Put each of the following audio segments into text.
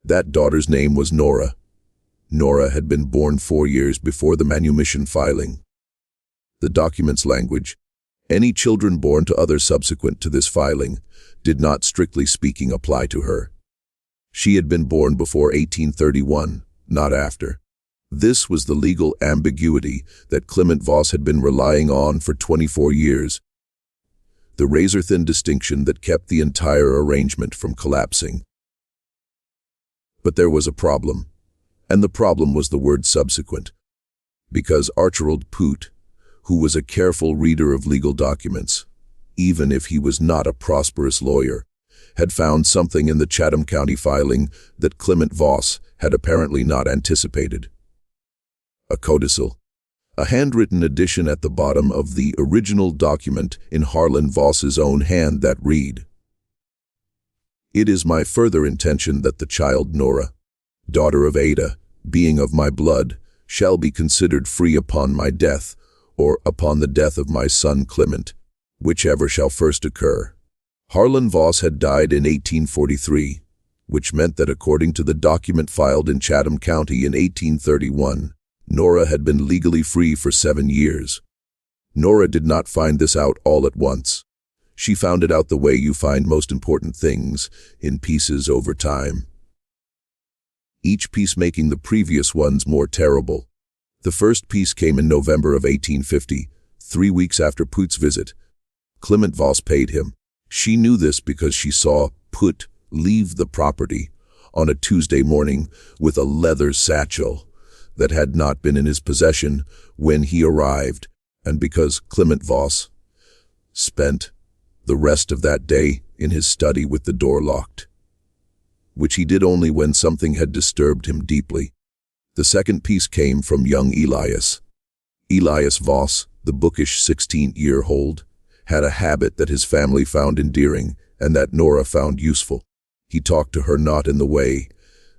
That daughter's name was Nora. Nora had been born 4 years before the manumission filing. The document's language, any children born to others subsequent to this filing, did not strictly speaking apply to her. She had been born before 1831, not after. This was the legal ambiguity that Clement Voss had been relying on for 24 years. The razor-thin distinction that kept the entire arrangement from collapsing. But there was a problem, and the problem was the word subsequent, because Archibald Poot, who was a careful reader of legal documents, even if he was not a prosperous lawyer, had found something in the Chatham County filing that Clement Voss had apparently not anticipated. A codicil, a handwritten addition at the bottom of the original document in Harlan Voss's own hand that read, "It is my further intention that the child Nora, daughter of Ada, being of my blood, shall be considered free upon my death, or upon the death of my son Clement, whichever shall first occur." Harlan Voss had died in 1843, which meant that according to the document filed in Chatham County in 1831, Nora had been legally free for 7 years. Nora did not find this out all at once. She found it out the way you find most important things, in pieces over time. Each piece making the previous ones more terrible. The first piece came in November of 1850, 3 weeks after Poot's visit. Clement Voss paid him. She knew this because she saw Poot leave the property on a Tuesday morning with a leather satchel that had not been in his possession when he arrived, and because Clement Voss spent the rest of that day in his study with the door locked, which he did only when something had disturbed him deeply. The second piece came from young Elias. Elias Voss, the bookish 16-year-old, had a habit that his family found endearing and that Nora found useful. He talked to her not in the way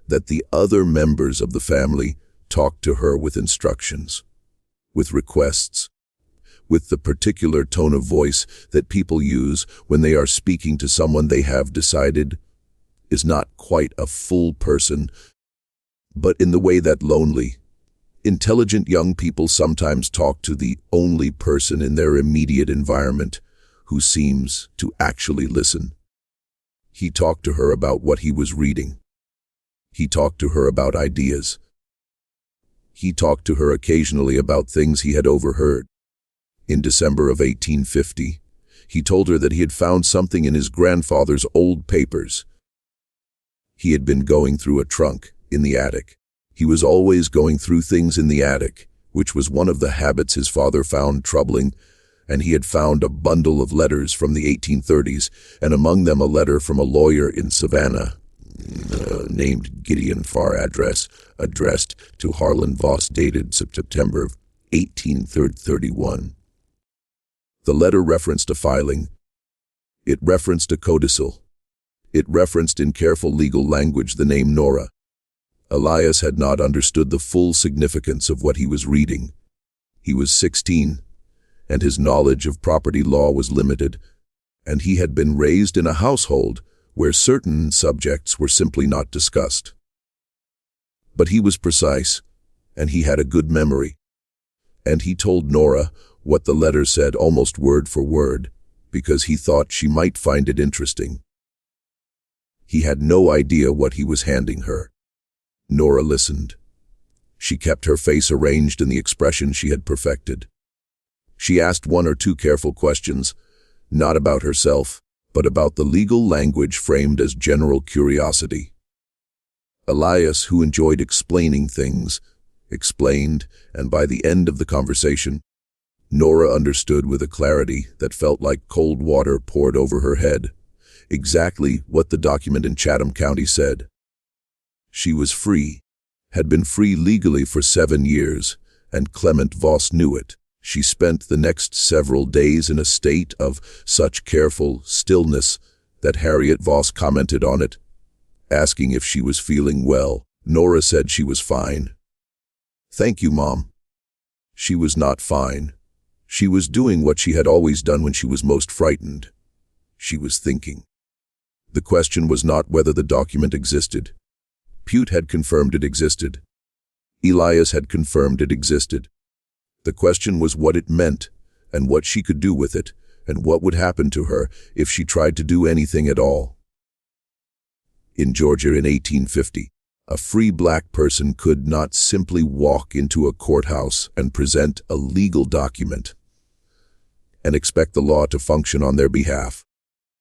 that the other members of the family talked to her, with instructions, with requests, with the particular tone of voice that people use when they are speaking to someone they have decided is not quite a full person, but in the way that lonely, intelligent young people sometimes talk to the only person in their immediate environment who seems to actually listen. He talked to her about what he was reading. He talked to her about ideas. He talked to her occasionally about things he had overheard. In December of 1850, he told her that he had found something in his grandfather's old papers. He had been going through a trunk in the attic. He was always going through things in the attic, which was one of the habits his father found troubling, and he had found a bundle of letters from the 1830s, and among them a letter from a lawyer in Savannah, named Gideon Farr, addressed to Harlan Voss, dated September of 1831. The letter referenced a filing. It referenced a codicil. It referenced in careful legal language the name Nora. Elias had not understood the full significance of what he was reading. He was 16, and his knowledge of property law was limited, and he had been raised in a household where certain subjects were simply not discussed. But he was precise, and he had a good memory, and he told Nora what the letter said almost word for word, because he thought she might find it interesting. He had no idea what he was handing her. Nora listened. She kept her face arranged in the expression she had perfected. She asked 1 or 2 careful questions, not about herself, but about the legal language framed as general curiosity. Elias, who enjoyed explaining things, explained, and by the end of the conversation, Nora understood with a clarity that felt like cold water poured over her head, exactly what the document in Chatham County said. She was free, had been free legally for 7 years, and Clement Voss knew it. She spent the next several days in a state of such careful stillness that Harriet Voss commented on it, asking if she was feeling well. Nora said she was fine. "Thank you, Mom." She was not fine. She was doing what she had always done when she was most frightened. She was thinking. The question was not whether the document existed. Pute had confirmed it existed. Elias had confirmed it existed. The question was what it meant, and what she could do with it, and what would happen to her if she tried to do anything at all. In Georgia in 1850, a free black person could not simply walk into a courthouse and present a legal document and expect the law to function on their behalf.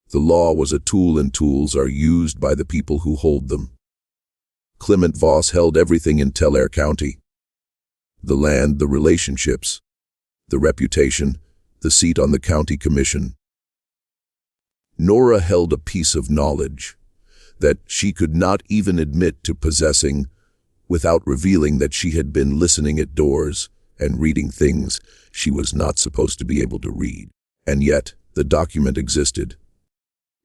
The law was a tool, and tools are used by the people who hold them. Clement Voss held everything in Tulare County: the land, the relationships, the reputation, the seat on the county commission. Nora held a piece of knowledge that she could not even admit to possessing without revealing that she had been listening at doors and reading things she was not supposed to be able to read. And yet, the document existed.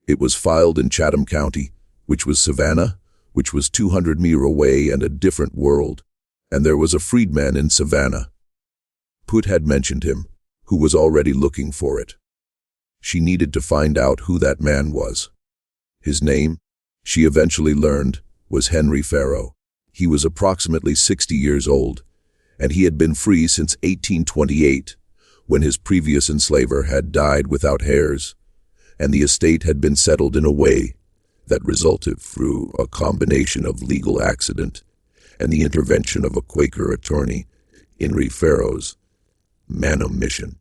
It was filed in Chatham County, which was Savannah, which was 200 miles away and a different world, and there was a freedman in Savannah. Put had mentioned him, who was already looking for it. She needed to find out who that man was. His name, she eventually learned, was Henry Farrow. He was approximately 60 years old, and he had been free since 1828, when his previous enslaver had died without heirs, and the estate had been settled in a way that resulted through a combination of legal accident and the intervention of a Quaker attorney, Henry Farrow's manumission.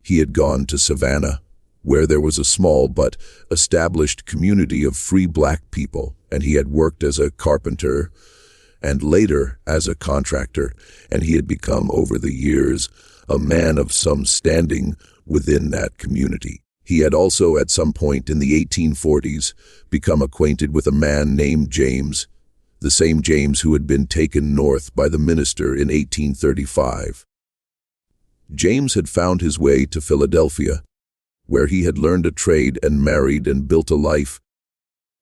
He had gone to Savannah, where there was a small but established community of free black people, and he had worked as a carpenter and later as a contractor, and he had become over the years a man of some standing within that community. He had also at some point in the 1840s become acquainted with a man named James, the same James who had been taken north by the minister in 1835. James had found his way to Philadelphia, where he had learned a trade and married and built a life,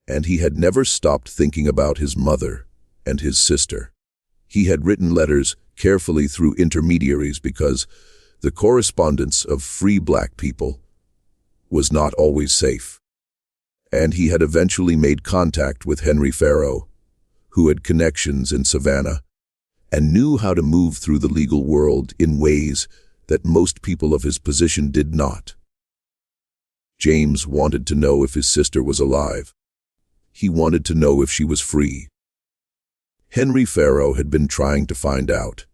and he had never stopped thinking about his mother and his sister. He had written letters carefully through intermediaries because the correspondence of free black people was not always safe. And he had eventually made contact with Henry Farrow, who had connections in Savannah and knew how to move through the legal world in ways that most people of his position did not. James wanted to know if his sister was alive. He wanted to know if she was free. Henry Farrow had been trying to find out.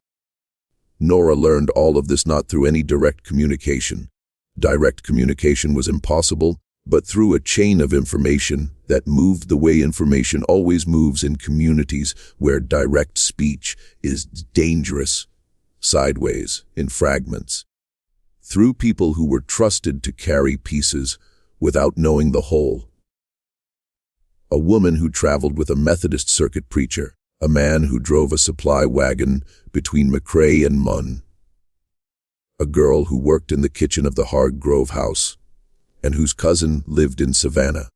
Nora learned all of this not through any direct communication. Direct communication was impossible, but through a chain of information that moved the way information always moves in communities where direct speech is dangerous, sideways, in fragments. Through people who were trusted to carry pieces without knowing the whole. A woman who traveled with a Methodist circuit preacher, a man who drove a supply wagon between McRae and Munn, a girl who worked in the kitchen of the Hargrove house, and whose cousin lived in Savannah.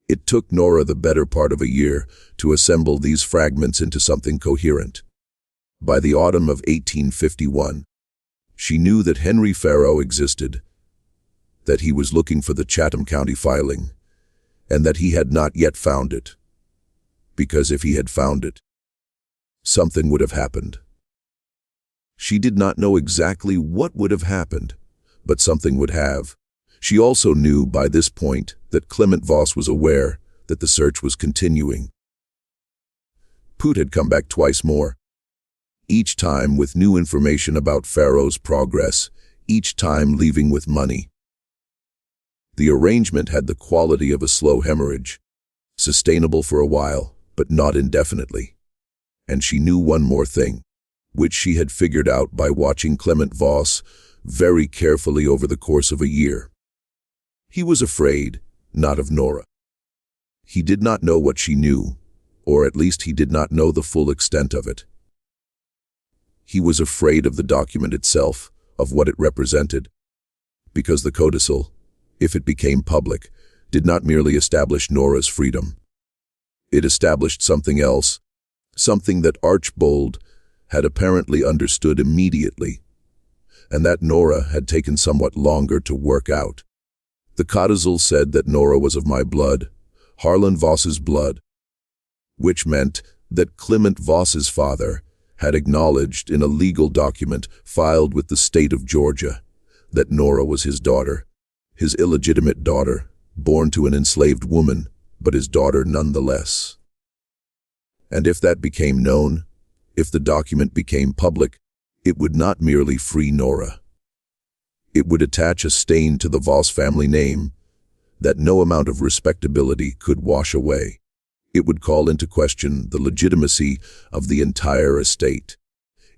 It took Nora the better part of a year to assemble these fragments into something coherent. By the autumn of 1851, she knew that Henry Farrow existed, that he was looking for the Chatham County filing, and that he had not yet found it. Because if he had found it, something would have happened. She did not know exactly what would have happened, but something would have. She also knew by this point that Clement Voss was aware that the search was continuing. Pute had come back twice more, each time with new information about Farrow's progress, each time leaving with money. The arrangement had the quality of a slow hemorrhage, sustainable for a while, but not indefinitely. And she knew one more thing, which she had figured out by watching Clement Voss very carefully over the course of a year. He was afraid, not of Nora. He did not know what she knew, or at least he did not know the full extent of it. He was afraid of the document itself, of what it represented, because the codicil, if it became public, did not merely establish Nora's freedom. It established something else, something that Archbold had apparently understood immediately, and that Nora had taken somewhat longer to work out. The codicil said that Nora was of my blood, Harlan Voss's blood, which meant that Clement Voss's father had acknowledged in a legal document filed with the state of Georgia that Nora was his daughter, his illegitimate daughter, born to an enslaved woman, but his daughter nonetheless. And if that became known, if the document became public, it would not merely free Nora. It would attach a stain to the Voss family name that no amount of respectability could wash away. It would call into question the legitimacy of the entire estate.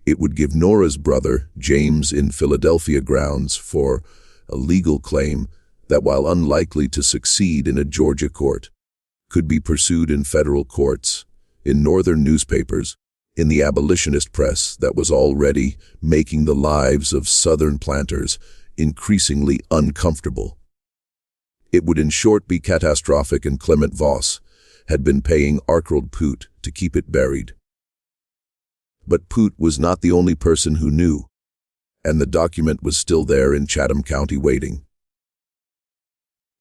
It would give Nora's brother, James, in Philadelphia grounds for a legal claim that, while unlikely to succeed in a Georgia court, could be pursued in federal courts, in northern newspapers, in the abolitionist press that was already making the lives of Southern planters increasingly uncomfortable. It would in short be catastrophic, and Clement Voss had been paying Archibald Poot to keep it buried. But Poot was not the only person who knew, and the document was still there in Chatham County waiting.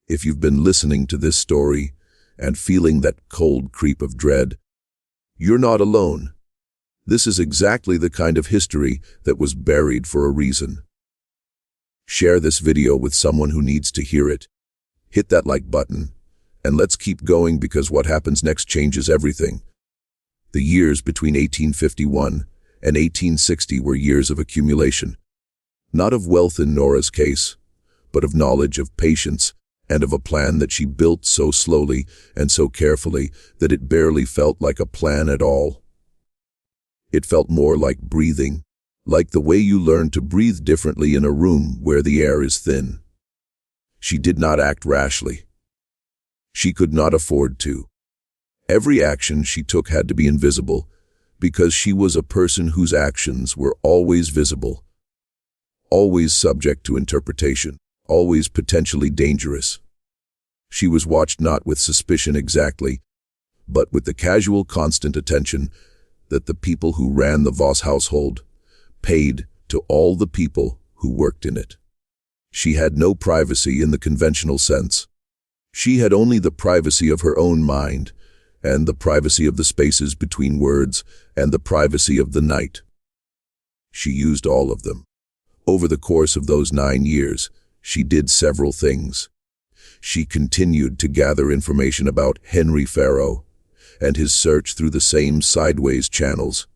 If you've been listening to this story and feeling that cold creep of dread, you're not alone. This is exactly the kind of history that was buried for a reason. Share this video with someone who needs to hear it. Hit that like button, and let's keep going, because what happens next changes everything. The years between 1851 and 1860 were years of accumulation, not of wealth in Nora's case, but of knowledge, of patience, and of a plan that she built so slowly and so carefully that it barely felt like a plan at all. It felt more like breathing, like the way you learn to breathe differently in a room where the air is thin. She did not act rashly. She could not afford to. Every action she took had to be invisible, because she was a person whose actions were always visible, always subject to interpretation, always potentially dangerous. She was watched not with suspicion exactly, but with the casual, constant attention that the people who ran the Voss household paid to all the people who worked in it. She had no privacy in the conventional sense. She had only the privacy of her own mind, and the privacy of the spaces between words, and the privacy of the night. She used all of them. Over the course of those 9 years, she did several things. She continued to gather information about Henry Farrow and his search through the same sideways channels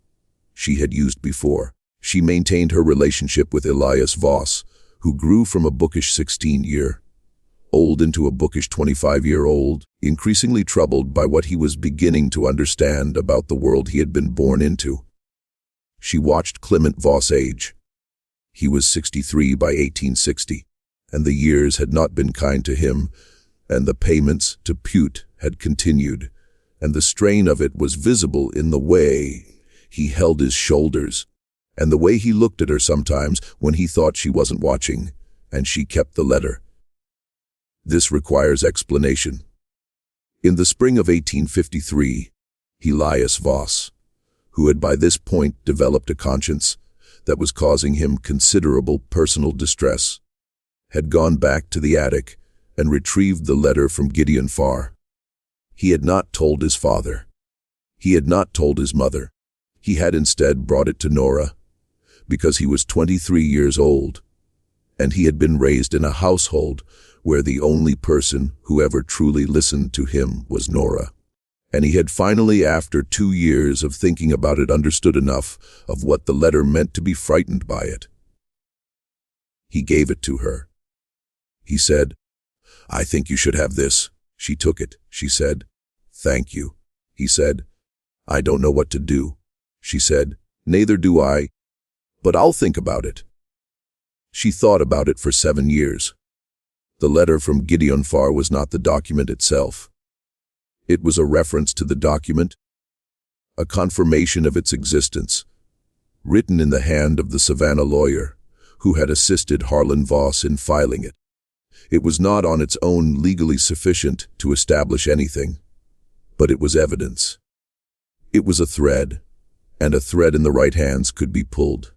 she had used before. She maintained her relationship with Elias Voss, who grew from a bookish 16-year-old into a bookish 25-year-old, increasingly troubled by what he was beginning to understand about the world he had been born into. She watched Clement Voss age. He was 63 by 1860, and the years had not been kind to him, and the payments to Poot had continued, and the strain of it was visible in the way he held his shoulders, and the way he looked at her sometimes when he thought she wasn't watching, and she kept the letter. This requires explanation. In the spring of 1853, Elias Voss, who had by this point developed a conscience that was causing him considerable personal distress, had gone back to the attic and retrieved the letter from Gideon Farr. He had not told his father. He had not told his mother. He had instead brought it to Nora, because he was 23 years old, and he had been raised in a household where the only person who ever truly listened to him was Nora. And he had finally, after 2 years of thinking about it, understood enough of what the letter meant to be frightened by it. He gave it to her. He said, "I think you should have this." She took it. She said, "Thank you." He said, "I don't know what to do." She said, "Neither do I, but I'll think about it." She thought about it for 7 years. The letter from Gideon Farr was not the document itself. It was a reference to the document, a confirmation of its existence, written in the hand of the Savannah lawyer who had assisted Harlan Voss in filing it. It was not on its own legally sufficient to establish anything, but it was evidence. It was a thread, and a thread in the right hands could be pulled.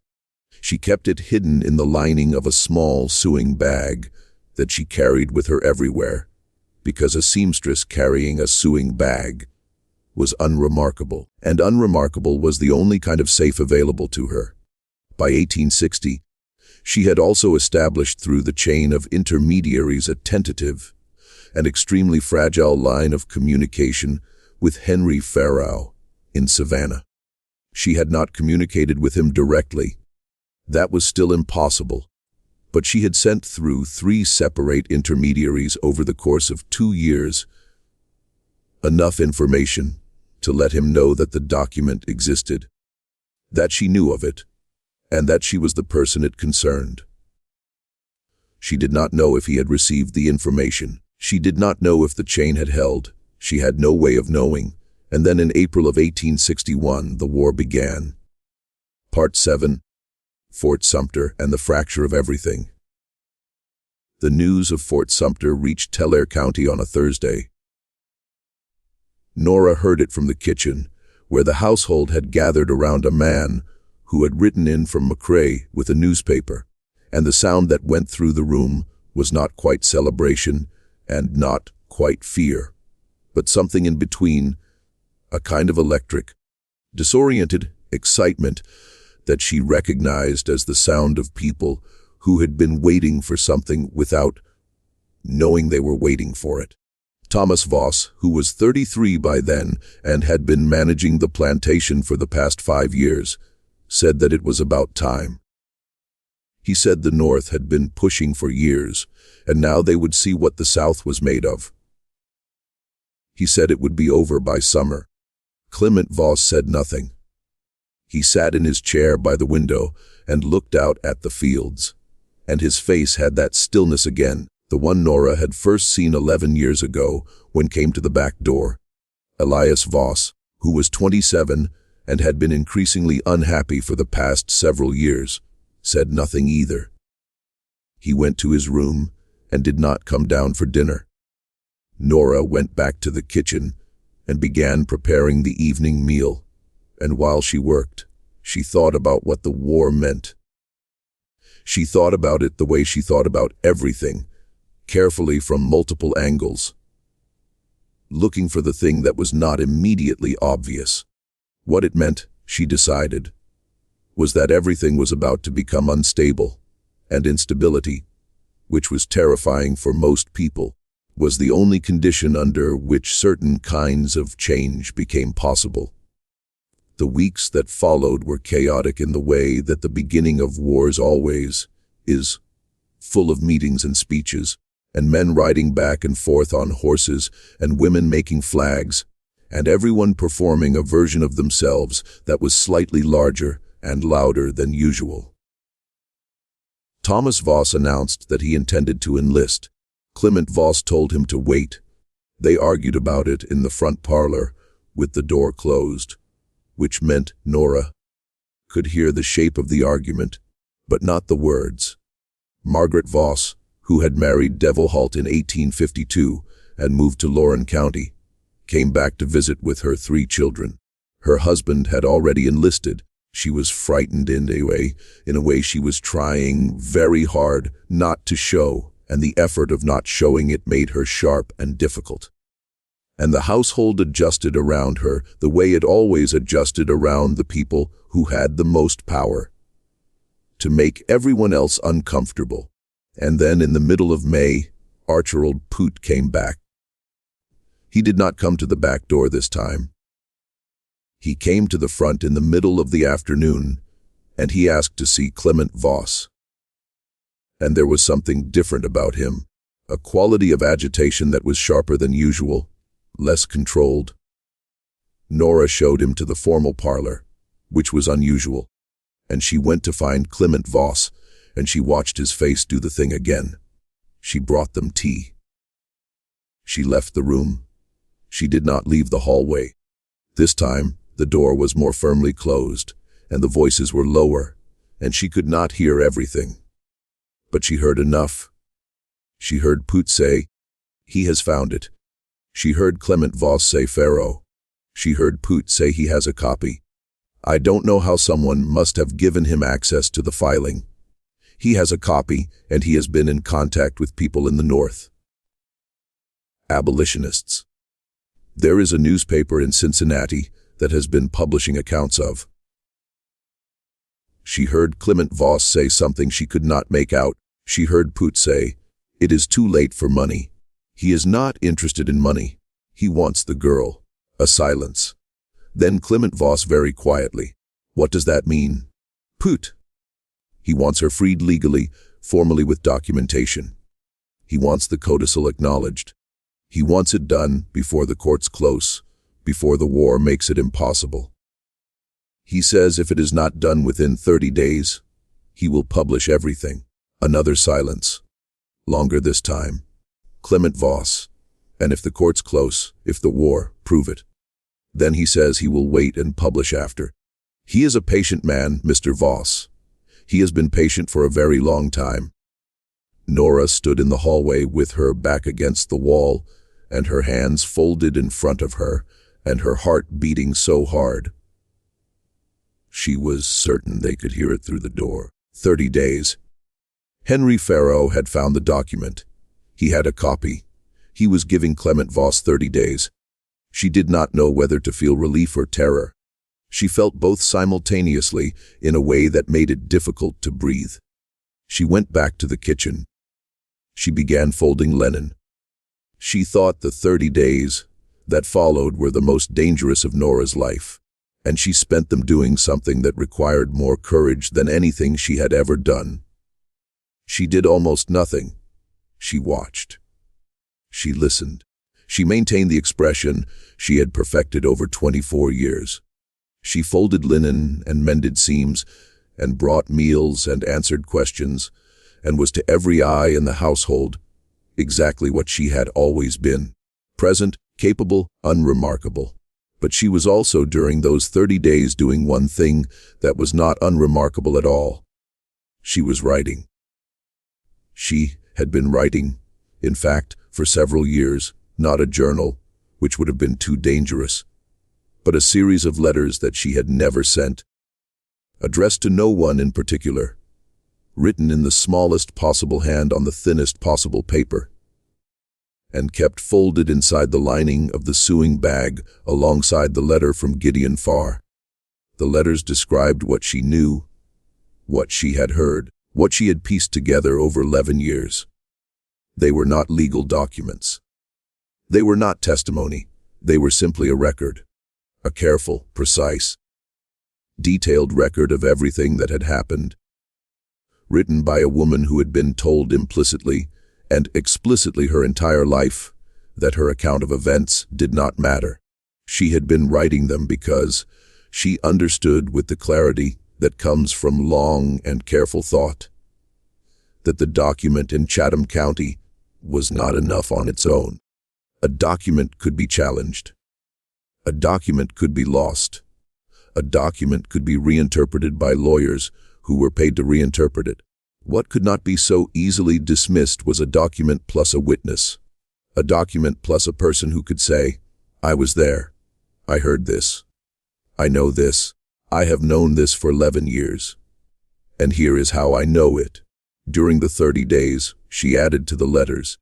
She kept it hidden in the lining of a small sewing bag that she carried with her everywhere, because a seamstress carrying a sewing bag was unremarkable, and unremarkable was the only kind of safe available to her. By 1860, she had also established through the chain of intermediaries a tentative and extremely fragile line of communication with Henry Farrow in Savannah. She had not communicated with him directly. That was still impossible. But she had sent through 3 separate intermediaries over the course of 2 years enough information to let him know that the document existed, that she knew of it, and that she was the person it concerned. She did not know if he had received the information. She did not know if the chain had held. She had no way of knowing. And then in April of 1861, the war began. Part 7. Fort Sumter and the Fracture of Everything. The news of Fort Sumter reached Tulare County on a Thursday. Nora heard it from the kitchen, where the household had gathered around a man who had ridden in from McRae with a newspaper, and the sound that went through the room was not quite celebration and not quite fear, but something in between, a kind of electric, disoriented excitement that she recognized as the sound of people who had been waiting for something without knowing they were waiting for it. Thomas Voss, who was 33 by then and had been managing the plantation for the past 5 years, said that it was about time. He said the North had been pushing for years, and now they would see what the South was made of. He said it would be over by summer. Clement Voss said nothing. He sat in his chair by the window and looked out at the fields, and his face had that stillness again, the one Nora had first seen 11 years ago when came to the back door. Elias Voss, who was 27 and had been increasingly unhappy for the past several years, said nothing either. He went to his room and did not come down for dinner. Nora went back to the kitchen and began preparing the evening meal, and while she worked, she thought about what the war meant. She thought about it the way she thought about everything, carefully from multiple angles, looking for the thing that was not immediately obvious. What it meant, she decided, was that everything was about to become unstable, and instability, which was terrifying for most people, was the only condition under which certain kinds of change became possible. The weeks that followed were chaotic in the way that the beginning of wars always is, full of meetings and speeches, and men riding back and forth on horses, and women making flags, and everyone performing a version of themselves that was slightly larger and louder than usual. Thomas Voss announced that he intended to enlist. Clement Voss told him to wait. They argued about it in the front parlor, with the door closed, which meant Nora could hear the shape of the argument, but not the words. Margaret Voss, who had married Devil Halt in 1852 and moved to Loren County, came back to visit with her 3 children. Her husband had already enlisted. She was frightened in a way she was trying very hard not to show, and the effort of not showing it made her sharp and difficult. And the household adjusted around her the way it always adjusted around the people who had the most power, to make everyone else uncomfortable. And then in the middle of May, Archibald Poot came back. He did not come to the back door this time. He came to the front in the middle of the afternoon, and he asked to see Clement Voss. And there was something different about him, a quality of agitation that was sharper than usual, less controlled. Nora showed him to the formal parlor, which was unusual, and she went to find Clement Voss, and she watched his face do the thing again. She brought them tea. She left the room. She did not leave the hallway. This time, the door was more firmly closed, and the voices were lower, and she could not hear everything. But she heard enough. She heard Poot say, "He has found it." She heard Clement Voss say Farrow. She heard Poot say he has a copy. I don't know how someone must have given him access to the filing. He has a copy, and he has been in contact with people in the North. Abolitionists. There is a newspaper in Cincinnati that has been publishing accounts of. She heard Clement Voss say something she could not make out. She heard Put say, "It is too late for money." He is not interested in money. He wants the girl. A silence. Then Clement Voss very quietly, "What does that mean?" "Put." He wants her freed legally, formally with documentation. He wants the codicil acknowledged. He wants it done before the courts close, before the war makes it impossible. He says if it is not done within 30 days, he will publish everything. Another silence. Longer this time. Clement Voss. And if the court's close, if the war, prove it. Then he says he will wait and publish after. He is a patient man, Mr. Voss. He has been patient for a very long time. Nora stood in the hallway with her back against the wall, and her hands folded in front of her, and her heart beating so hard. She was certain they could hear it through the door. 30 days. Henry Farrow had found the document. He had a copy. He was giving Clement Voss 30 days. She did not know whether to feel relief or terror. She felt both simultaneously in a way that made it difficult to breathe. She went back to the kitchen. She began folding linen. She thought the 30 days that followed were the most dangerous of Nora's life, and she spent them doing something that required more courage than anything she had ever done. She did almost nothing. She watched. She listened. She maintained the expression she had perfected over 24 years. She folded linen and mended seams and brought meals and answered questions and was to every eye in the household exactly what she had always been. Present, capable, unremarkable. But she was also during those 30 days doing one thing that was not unremarkable at all. She was writing. She had been writing, in fact, for several years, not a journal, which would have been too dangerous, but a series of letters that she had never sent, addressed to no one in particular, written in the smallest possible hand on the thinnest possible paper, and kept folded inside the lining of the sewing bag alongside the letter from Gideon Farr. The letters described what she knew, what she had heard, what she had pieced together over 11 years. They were not legal documents. They were not testimony. They were simply a record. A careful, precise, detailed record of everything that had happened, written by a woman who had been told implicitly and explicitly her entire life that her account of events did not matter. She had been writing them because she understood with the clarity that comes from long and careful thought that the document in Chatham County was not enough on its own. A document could be challenged. A document could be lost. A document could be reinterpreted by lawyers who were paid to reinterpret it. What could not be so easily dismissed was a document plus a witness. A document plus a person who could say, "I was there. I heard this. I know this. I have known this for 11 years. And here is how I know it." During the 30 days, she added to the letters.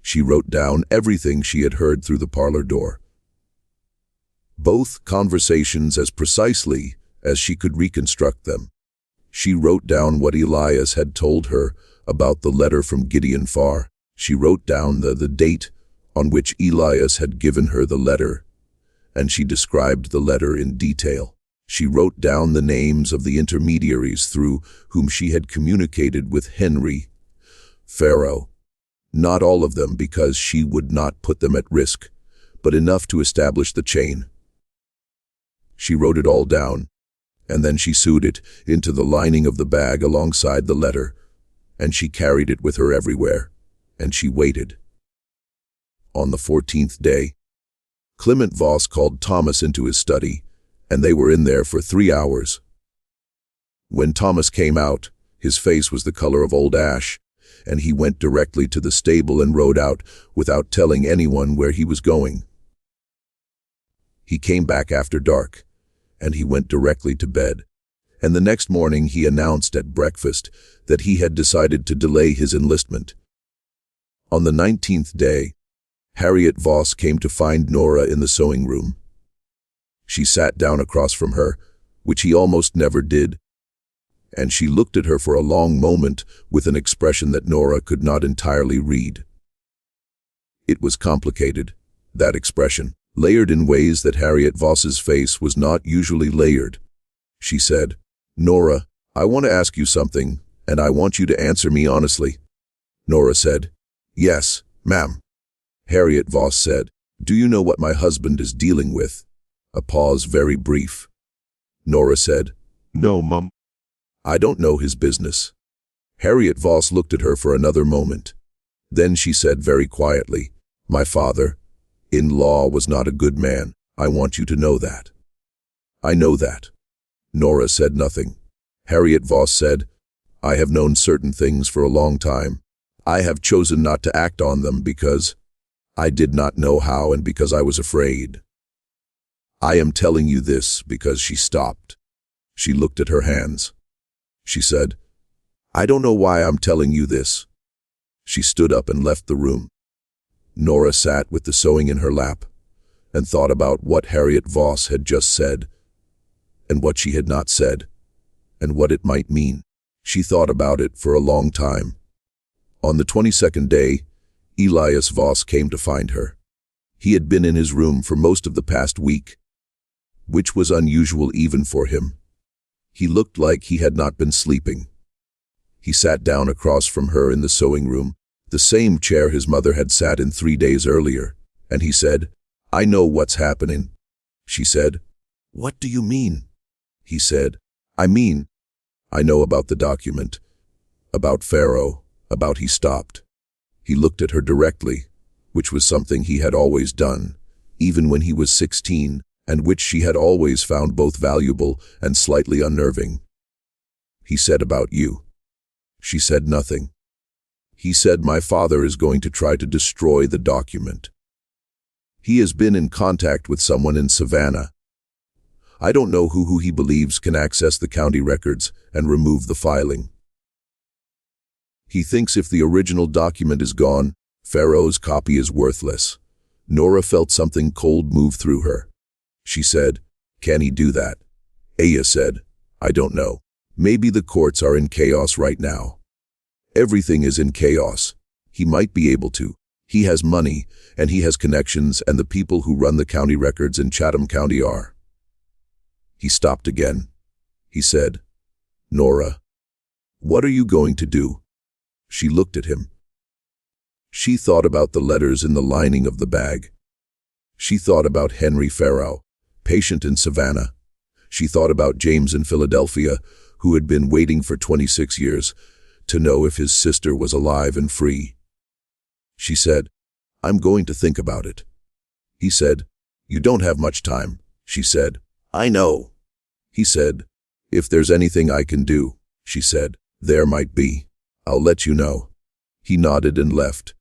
She wrote down everything she had heard through the parlor door. Both conversations as precisely as she could reconstruct them. She wrote down what Elias had told her about the letter from Gideon Farr. She wrote down the date on which Elias had given her the letter, and she described the letter in detail. She wrote down the names of the intermediaries through whom she had communicated with Henry Farrow. Not all of them, because she would not put them at risk, but enough to establish the chain. She wrote it all down, and then she sewed it into the lining of the bag alongside the letter, and she carried it with her everywhere, and she waited. On the 14th day, Clement Voss called Thomas into his study, and they were in there for 3 hours. When Thomas came out, his face was the color of old ash, and he went directly to the stable and rode out without telling anyone where he was going. He came back after dark, and he went directly to bed, and the next morning he announced at breakfast that he had decided to delay his enlistment. On the 19th day, Harriet Voss came to find Nora in the sewing room. She sat down across from her, which he almost never did, and she looked at her for a long moment with an expression that Nora could not entirely read. It was complicated, that expression, layered in ways that Harriet Voss's face was not usually layered. She said, "Nora, I want to ask you something, and I want you to answer me honestly." Nora said, "Yes, ma'am." Harriet Voss said, "Do you know what my husband is dealing with?" A pause, very brief. Nora said, "No, Mum." "I don't know his business." Harriet Voss looked at her for another moment. Then she said very quietly, "My father-in-law was not a good man. I want you to know that." "I know that." Nora said nothing. Harriet Voss said, "I have known certain things for a long time. I have chosen not to act on them because I did not know how and because I was afraid. I am telling you this because." She stopped. She looked at her hands. She said, "I don't know why I'm telling you this." She stood up and left the room. Nora sat with the sewing in her lap and thought about what Harriet Voss had just said and what she had not said and what it might mean. She thought about it for a long time. On the 22nd day, Elias Voss came to find her. He had been in his room for most of the past week, which was unusual even for him. He looked like he had not been sleeping. He sat down across from her in the sewing room, the same chair his mother had sat in 3 days earlier, and he said, "I know what's happening." She said, "What do you mean?" He said, I know about the document, about Pharaoh, about." He stopped. He looked at her directly, which was something he had always done, even when he was 16, and which she had always found both valuable and slightly unnerving. He said, "About you." She said nothing. He said, "My father is going to try to destroy the document. He has been in contact with someone in Savannah. I don't know who he believes can access the county records and remove the filing. He thinks if the original document is gone, Pharaoh's copy is worthless." Nora felt something cold move through her. She said, "Can he do that?" Aya said, "I don't know. Maybe the courts are in chaos right now. Everything is in chaos. He might be able to. He has money, and he has connections, and the people who run the county records in Chatham County are." He stopped again. He said, "Nora, what are you going to do?" She looked at him. She thought about the letters in the lining of the bag. She thought about Henry Pharaoh, patient in Savannah. She thought about James in Philadelphia, who had been waiting for 26 years to know if his sister was alive and free. She said, "I'm going to think about it." He said, "You don't have much time." She said, "I know." He said, "If there's anything I can do," she said, "there might be. I'll let you know." He nodded and left,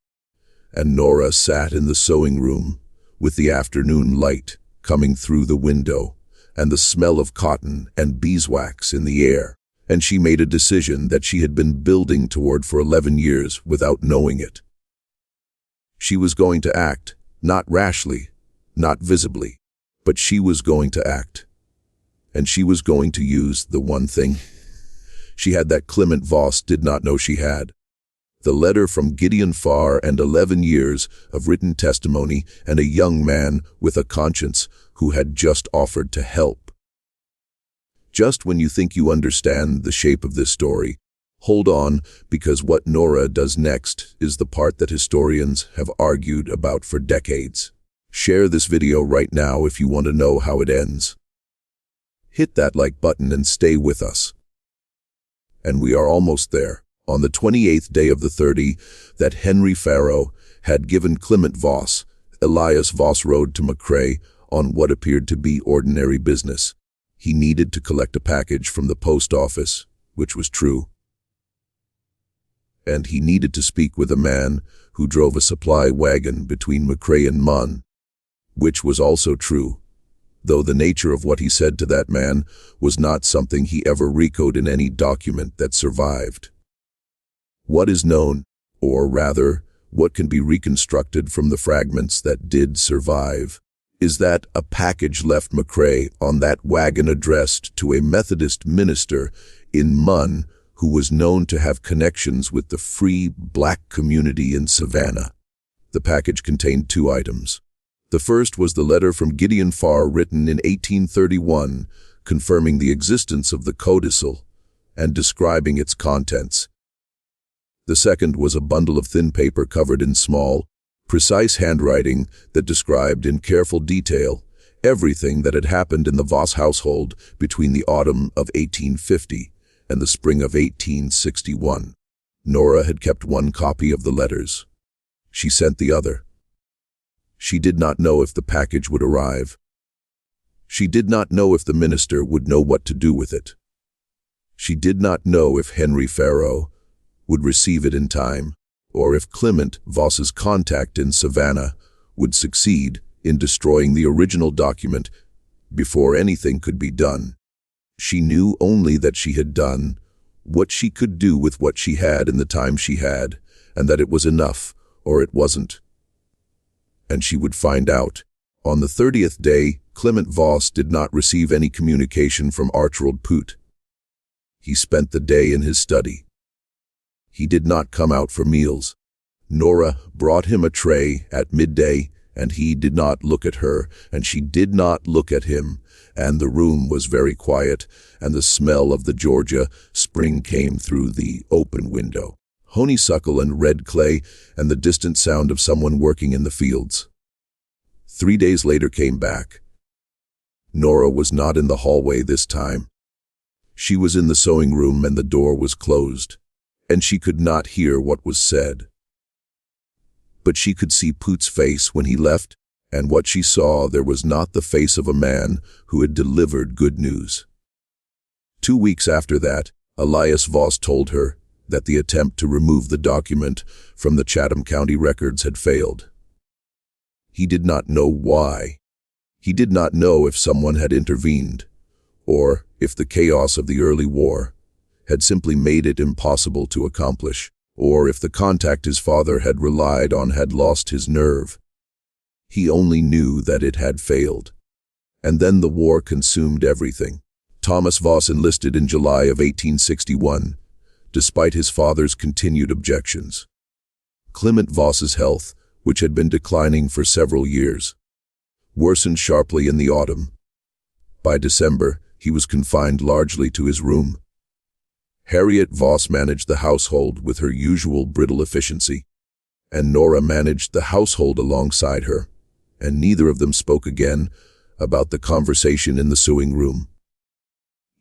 and Nora sat in the sewing room with the afternoon light coming through the window and the smell of cotton and beeswax in the air, and she made a decision that she had been building toward for 11 years without knowing it. She was going to act, not rashly, not visibly, but she was going to act. And she was going to use the one thing she had that Clement Voss did not know she had. The letter from Gideon Farr and 11 years of written testimony and a young man with a conscience who had just offered to help. Just when you think you understand the shape of this story, hold on, because what Nora does next is the part that historians have argued about for decades. Share this video right now if you want to know how it ends. Hit that like button and stay with us. And we are almost there. On the 28th day of the 30 that Henry Pharaoh had given Clement Voss, Elias Voss rode to McCrae on what appeared to be ordinary business. He needed to collect a package from the post office, which was true. And he needed to speak with a man who drove a supply wagon between McCrae and Munn, which was also true, though the nature of what he said to that man was not something he ever recorded in any document that survived. What is known, or rather, What can be reconstructed from the fragments that did survive is that a package left McCrae on that wagon addressed to a Methodist minister in Munn who was known to have connections with the free black community in Savannah. The package contained 2 items. The first was the letter from Gideon Farr written in 1831, confirming the existence of the codicil and describing its contents. The second was a bundle of thin paper covered in small, precise handwriting that described in careful detail everything that had happened in the Voss household between the autumn of 1850 and the spring of 1861. Nora had kept 1 copy of the letters. She sent the other. She did not know if the package would arrive. She did not know if the minister would know what to do with it. She did not know if Henry Farrow would receive it in time, or if Clement Voss's contact in Savannah would succeed in destroying the original document before anything could be done. She knew only that she had done what she could do with what she had in the time she had, and that it was enough, or it wasn't. And she would find out. On the 30th day, Clement Voss did not receive any communication from Archibald Poot. He spent the day in his study. He did not come out for meals. Nora brought him a tray at midday, and he did not look at her, and she did not look at him, and the room was very quiet, and the smell of the Georgia spring came through the open window. Honeysuckle and red clay, and the distant sound of someone working in the fields. 3 days later came back. Nora was not in the hallway this time. She was in the sewing room, and the door was closed, and she could not hear what was said. But she could see Poot's face when he left, and what she saw there was not the face of a man who had delivered good news. 2 weeks after that, Elias Voss told her that the attempt to remove the document from the Chatham County records had failed. He did not know why. He did not know if someone had intervened, or if the chaos of the early war had simply made it impossible to accomplish, or if the contact his father had relied on had lost his nerve. He only knew that it had failed. And then the war consumed everything. Thomas Voss enlisted in July of 1861, despite his father's continued objections. Clement Voss's health, which had been declining for several years, worsened sharply in the autumn. By December, he was confined largely to his room. Harriet Voss managed the household with her usual brittle efficiency, and Nora managed the household alongside her, and neither of them spoke again about the conversation in the sewing room.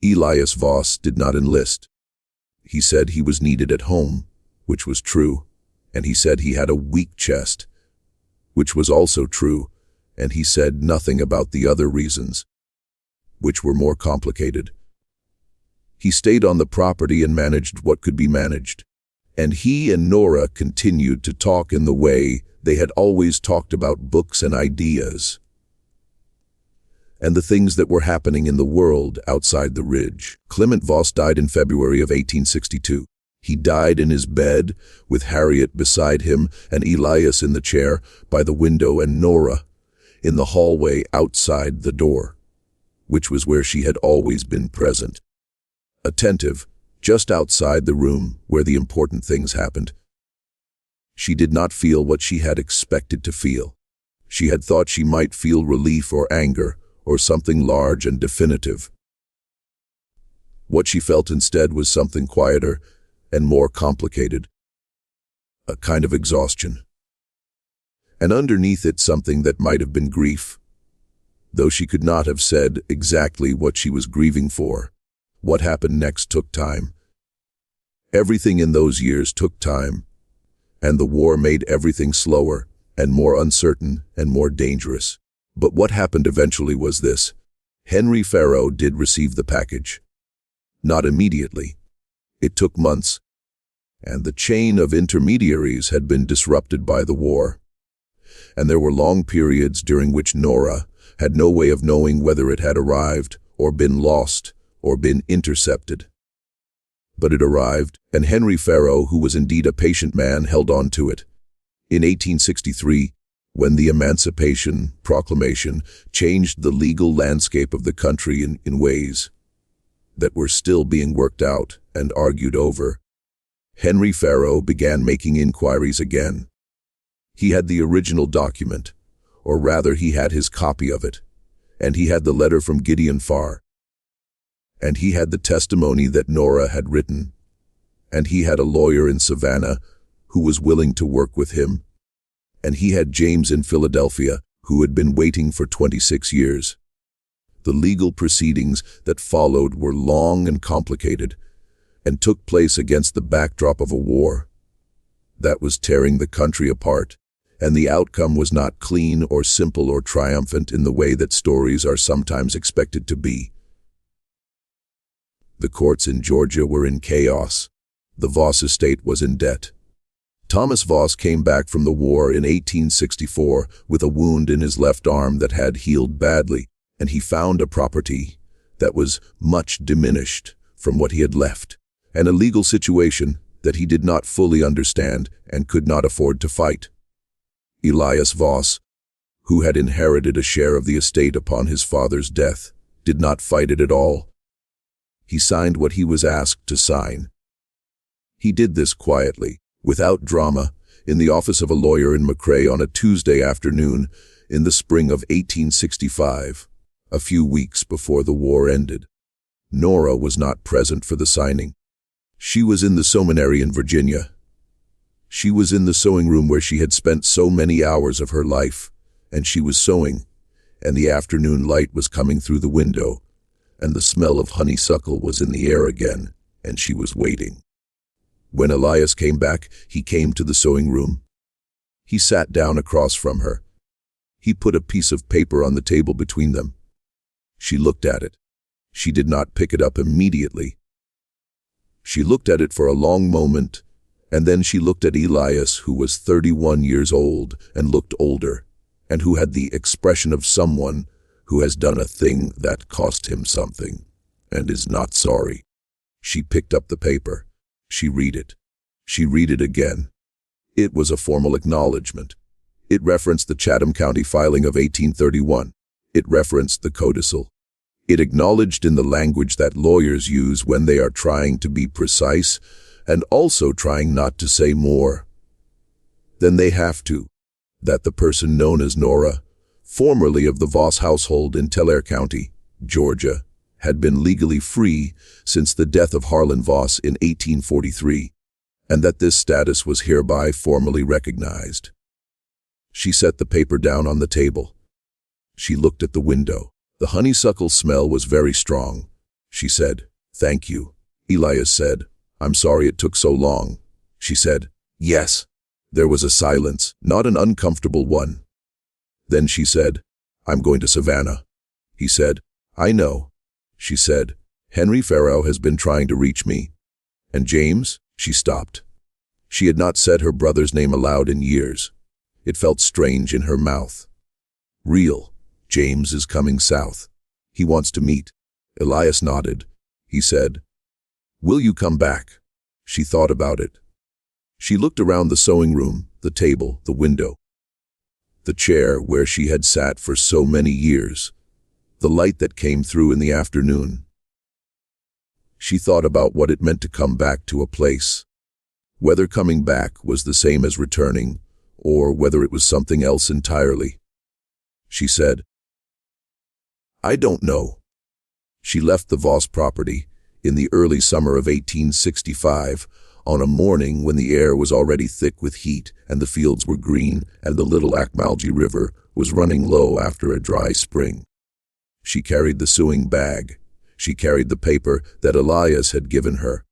Elias Voss did not enlist. He said he was needed at home, which was true, and he said he had a weak chest, which was also true, and he said nothing about the other reasons, which were more complicated. He stayed on the property and managed what could be managed, and he and Nora continued to talk in the way they had always talked about books and ideas, and the things that were happening in the world outside the ridge. Clement Voss died in February of 1862. He died in his bed, with Harriet beside him and Elias in the chair by the window and Nora in the hallway outside the door, which was where she had always been present. Attentive, just outside the room where the important things happened. She did not feel what she had expected to feel. She had thought she might feel relief or anger, or something large and definitive. What she felt instead was something quieter and more complicated. A kind of exhaustion. And underneath it something that might have been grief, though she could not have said exactly what she was grieving for. What happened next took time. Everything in those years took time, and the war made everything slower and more uncertain and more dangerous. But what happened eventually was this. Henry Farrow did receive the package. Not immediately. It took months, and the chain of intermediaries had been disrupted by the war. And there were long periods during which Nora had no way of knowing whether it had arrived or been lost or been intercepted. But it arrived, and Henry Farrow, who was indeed a patient man, held on to it. In 1863, when the Emancipation Proclamation changed the legal landscape of the country in ways that were still being worked out and argued over, Henry Farrow began making inquiries again. He had the original document, or rather he had his copy of it, and he had the letter from Gideon Farr, and he had the testimony that Nora had written, and he had a lawyer in Savannah who was willing to work with him, and he had James in Philadelphia who had been waiting for 26 years. The legal proceedings that followed were long and complicated, and took place against the backdrop of a war that was tearing the country apart, and the outcome was not clean or simple or triumphant in the way that stories are sometimes expected to be. The courts in Georgia were in chaos. The Voss estate was in debt. Thomas Voss came back from the war in 1864 with a wound in his left arm that had healed badly, and he found a property that was much diminished from what he had left, and a legal situation that he did not fully understand and could not afford to fight. Elias Voss, who had inherited a share of the estate upon his father's death, did not fight it at all. He signed what he was asked to sign. He did this quietly, without drama, in the office of a lawyer in McRae on a Tuesday afternoon in the spring of 1865, a few weeks before the war ended. Nora was not present for the signing. She was in the seminary in Virginia. She was in the sewing room where she had spent so many hours of her life, and she was sewing, and the afternoon light was coming through the window, and the smell of honeysuckle was in the air again, and she was waiting. When Elias came back, he came to the sewing room. He sat down across from her. He put a piece of paper on the table between them. She looked at it. She did not pick it up immediately. She looked at it for a long moment, and then she looked at Elias, who was 31 years old and looked older, and who had the expression of someone who has done a thing that cost him something and is not sorry. She picked up the paper. She read it. She read it again. It was a formal acknowledgment. It referenced the Chatham County filing of 1831. It referenced the codicil. It acknowledged in the language that lawyers use when they are trying to be precise and also trying not to say more than they have to, that the person known as Nora, formerly of the Voss household in Tulare County, Georgia, had been legally free since the death of Harlan Voss in 1843, and that this status was hereby formally recognized. She set the paper down on the table. She looked at the window. The honeysuckle smell was very strong. She said, "Thank you." Elias said, "I'm sorry it took so long." She said, "Yes." There was a silence, not an uncomfortable one. Then she said, "I'm going to Savannah." He said, "I know." She said, "Henry Farrow has been trying to reach me." "And James?" She stopped. She had not said her brother's name aloud in years. It felt strange in her mouth. "Real. James is coming south. He wants to meet." Elias nodded. He said, "Will you come back?" She thought about it. She looked around the sewing room, the table, the window, the chair where she had sat for so many years, the light that came through in the afternoon. She thought about what it meant to come back to a place, whether coming back was the same as returning, or whether it was something else entirely. She said, "I don't know." She left the Voss property in the early summer of 1865, on a morning when the air was already thick with heat and the fields were green and the little Akmalji River was running low after a dry spring. She carried the sewing bag. She carried the paper that Elias had given her.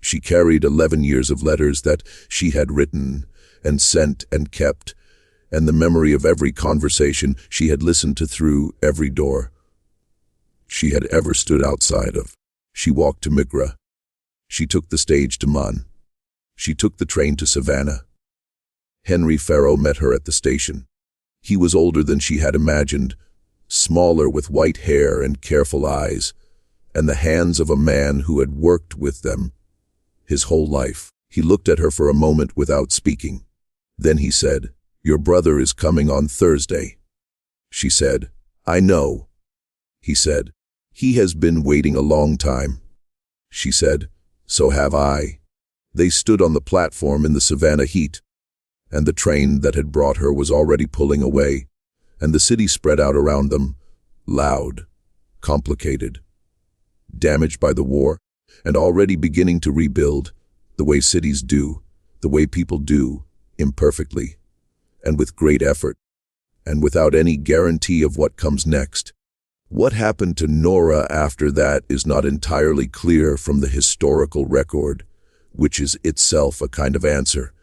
She carried 11 years of letters that she had written and sent and kept, and the memory of every conversation she had listened to through every door she had ever stood outside of. She walked to Migra. She took the stage to Mon. She took the train to Savannah. Henry Farrow met her at the station. He was older than she had imagined, smaller with white hair and careful eyes, and the hands of a man who had worked with them his whole life. He looked at her for a moment without speaking. Then he said, "Your brother is coming on Thursday." She said, "I know." He said, "He has been waiting a long time." She said, "So have I." They stood on the platform in the Savannah heat, and the train that had brought her was already pulling away, and the city spread out around them, loud, complicated, damaged by the war, and already beginning to rebuild, the way cities do, the way people do, imperfectly, and with great effort, and without any guarantee of what comes next. What happened to Nora after that is not entirely clear from the historical record, which is itself a kind of answer,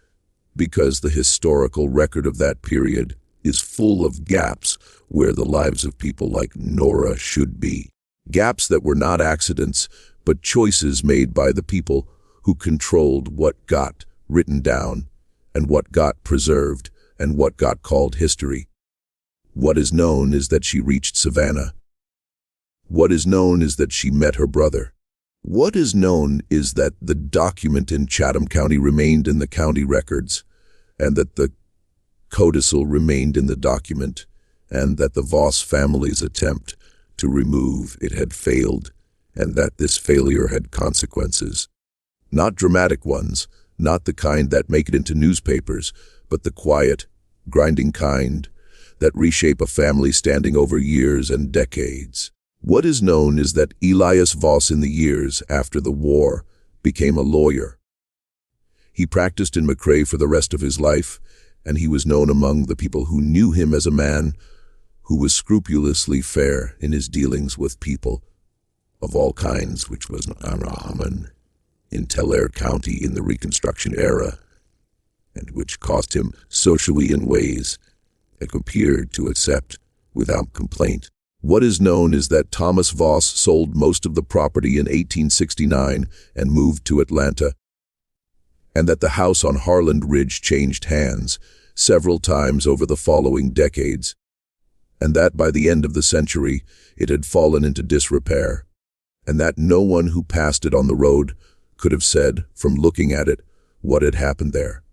because the historical record of that period is full of gaps where the lives of people like Nora should be. Gaps that were not accidents, but choices made by the people who controlled what got written down, and what got preserved, and what got called history. What is known is that she reached Savannah. What is known is that she met her brother. What is known is that the document in Chatham County remained in the county records, and that the codicil remained in the document, and that the Voss family's attempt to remove it had failed, and that this failure had consequences. Not dramatic ones, not the kind that make it into newspapers, but the quiet, grinding kind that reshape a family standing over years and decades. What is known is that Elias Voss, in the years after the war, became a lawyer. He practiced in McRae for the rest of his life, and he was known among the people who knew him as a man who was scrupulously fair in his dealings with people of all kinds, which was uncommon in Tulare County in the Reconstruction era, and which cost him socially in ways that appeared to accept without complaint. What is known is that Thomas Voss sold most of the property in 1869 and moved to Atlanta, and that the house on Harland Ridge changed hands several times over the following decades, and that by the end of the century it had fallen into disrepair, and that no one who passed it on the road could have said, from looking at it, what had happened there.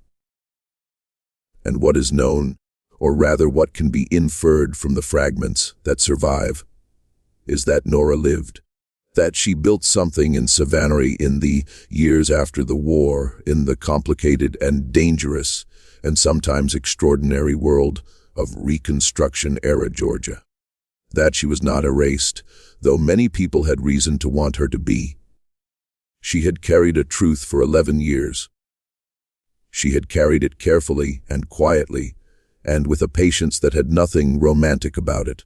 And what is known, or rather what can be inferred from the fragments that survive, is that Nora lived, that she built something in Savannah in the years after the war, in the complicated and dangerous and sometimes extraordinary world of Reconstruction-era Georgia. That she was not erased, though many people had reason to want her to be. She had carried a truth for 11 years. She had carried it carefully and quietly, and with a patience that had nothing romantic about it.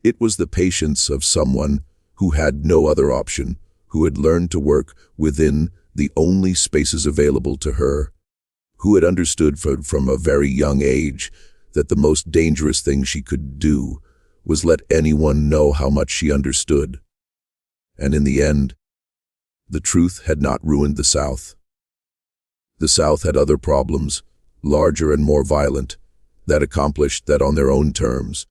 It was the patience of someone who had no other option, who had learned to work within the only spaces available to her, who had understood from a very young age that the most dangerous thing she could do was let anyone know how much she understood. And in the end, the truth had not ruined the South. The South had other problems, larger and more violent, that accomplished that on their own terms.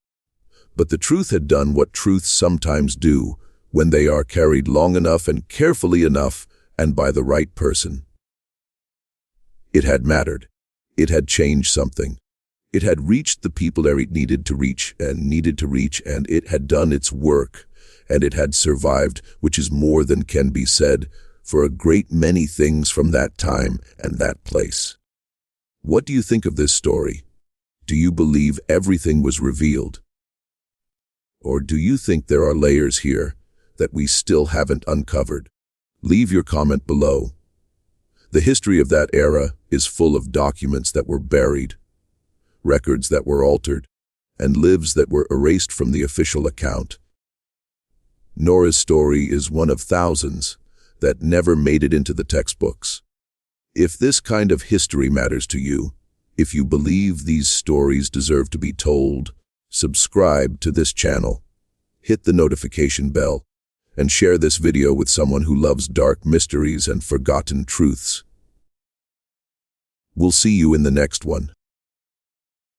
But the truth had done what truths sometimes do when they are carried long enough and carefully enough and by the right person. It had mattered. It had changed something. It had reached the people it needed to reach, and it had done its work, and it had survived, which is more than can be said for a great many things from that time and that place. What do you think of this story? Do you believe everything was revealed? Or do you think there are layers here that we still haven't uncovered? Leave your comment below. The history of that era is full of documents that were buried, records that were altered, and lives that were erased from the official account. Nora's story is one of thousands that never made it into the textbooks. If this kind of history matters to you, if you believe these stories deserve to be told, subscribe to this channel, hit the notification bell, and share this video with someone who loves dark mysteries and forgotten truths. We'll see you in the next one.